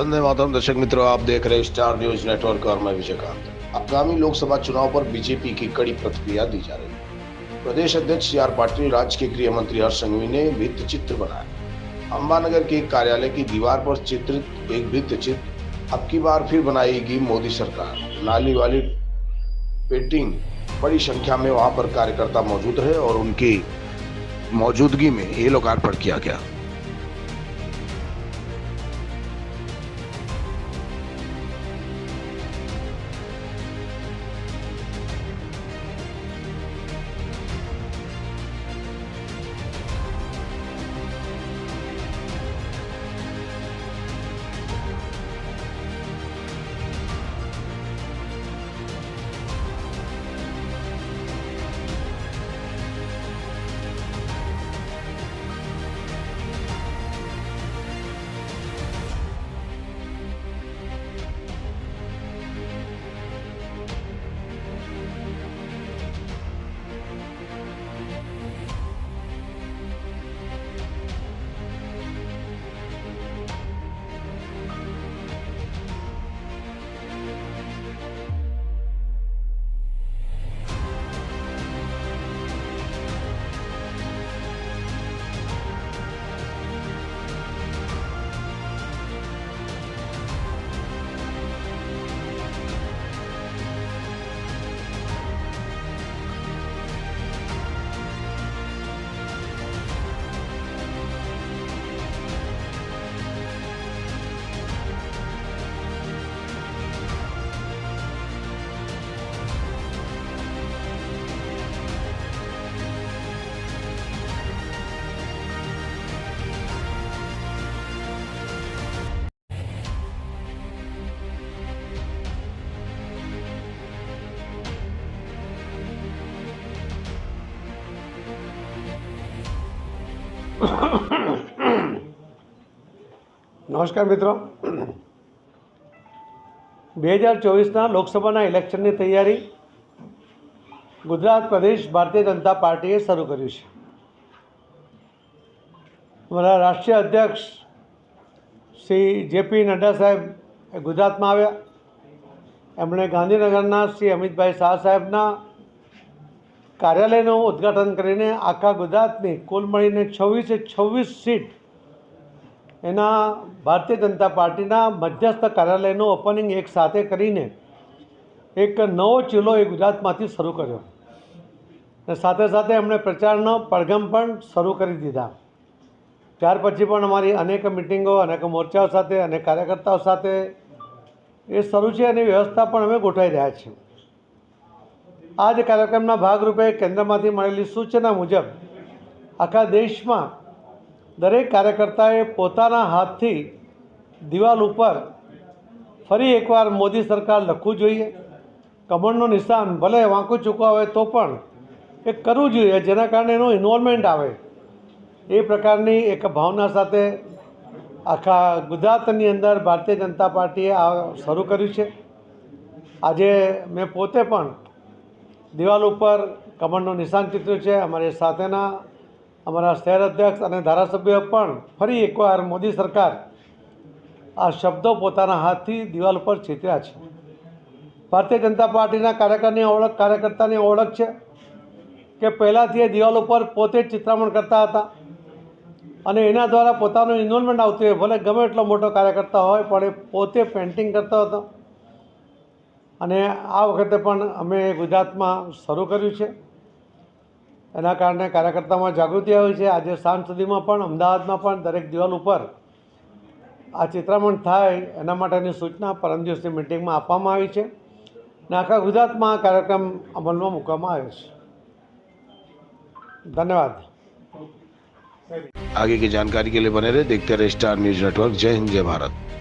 वंदे मातरम। दर्शक मित्रों, आप देख रहे हैं स्टार न्यूज नेटवर्क और मैं विजयकांत। आगामी लोकसभा चुनाव पर बीजेपी की कड़ी प्रतिक्रिया दी जा रही है। प्रदेश अध्यक्ष सी आर पाटिल, राज्य के गृह मंत्री हर्ष संघवी ने भित्त चित्र बनाया। अंबानगर के कार्यालय की दीवार पर चित्रित एक भित्त चित्र, अब की बार फिर बनाएगी मोदी सरकार, नाली वाली पेंटिंग। बड़ी संख्या में वहां पर कार्यकर्ता मौजूद रहे और उनकी मौजूदगी में ये लोकार्पण किया गया। નમસ્કાર મિત્રો, 2024ના લોકસભાના ઇલેક્શનની તૈયારી ગુજરાત પ્રદેશ ભારતીય જનતા પાર્ટીએ શરૂ કર્યું છે। અમારા રાષ્ટ્રીય અધ્યક્ષ શ્રી જેપી નડ્ડા સાહેબ ગુજરાતમાં આવ્યા। એમણે ગાંધીનગરના શ્રી અમિતભાઈ શાહ સાહેબના કાર્યાલયનું ઉદ્ઘાટન કરીને આખા ગુજરાતની કુલ મળીને 26 સીટ એના ભારતીય જનતા પાર્ટીના મધ્યસ્થ કાર્યાલયનું ઓપનિંગ એક સાથે કરીને એક નવો ચીલો એ ગુજરાતમાંથી શરૂ કર્યો અને સાથે સાથે એમણે પ્રચારનો પડઘમ પણ શરૂ કરી દીધા। ત્યાર પછી પણ અમારી અનેક મિટિંગો, અનેક મોરચાઓ સાથે અને કાર્યકર્તાઓ સાથે એ શરૂ છે એની વ્યવસ્થા પણ અમે ગોઠવાઈ રહ્યા છીએ। આ જ કાર્યક્રમના ભાગરૂપે કેન્દ્રમાંથી મળેલી સૂચના મુજબ આખા દેશમાં દરેક કાર્યકર્તાએ પોતાના હાથથી દિવાલ ઉપર ફરી એકવાર મોદી સરકાર લખવું જોઈએ। કમળનું નિશાન ભલે વાંકું ચૂકવા હોય તો પણ એ કરવું જોઈએ, જેના કારણે એનું ઇન્વોલ્વમેન્ટ આવે। એ પ્રકારની એક ભાવના સાથે આખા ગુજરાતની અંદર ભારતીય જનતા પાર્ટીએ આ શરૂ કર્યું છે। આજે મેં પોતે પણ દિવાલ ઉપર કમળનું નિશાન ચિત્ર્યું છે। અમારી સાથેના અમારા શહેર અધ્યક્ષ અને ધારાસભ્યો પણ ફરી એકવાર મોદી સરકાર આ શબ્દો પોતાના હાથથી દિવાલ ઉપર ચિત્ર્યા છે। ભારતીય જનતા પાર્ટીના કાર્યકર્તાની ઓળખ છે કે પહેલાંથી એ દિવાલ ઉપર પોતે જ ચિત્રામણ કરતા હતા અને એના દ્વારા પોતાનું ઇન્વોલ્વમેન્ટ આવતું હોય, ભલે ગમે એટલો મોટો કાર્યકર્તા હોય પણ એ પોતે પેઇન્ટિંગ કરતો હતો અને આ વખતે પણ અમે ગુજરાતમાં શરૂ કર્યું છે। એના કારણે કાર્યકર્તામાં જાગૃતિ આવી છે। આજે સાંજ સુધીમાં પણ અમદાવાદમાં પણ દરેક દિવાલ ઉપર આ ચિત્રામણ થાય એના માટેની સૂચના પરમ દિવસની મિટિંગમાં આપવામાં આવી છે અને આખા ગુજરાતમાં આ કાર્યક્રમ અમલમાં મૂકવામાં આવ્યો છે। धन्यवाद। आगे की जानकारी के लिए बने रहे, देखते रहे स्टार न्यूज नेटवर्क। जय हिंद, जय भारत।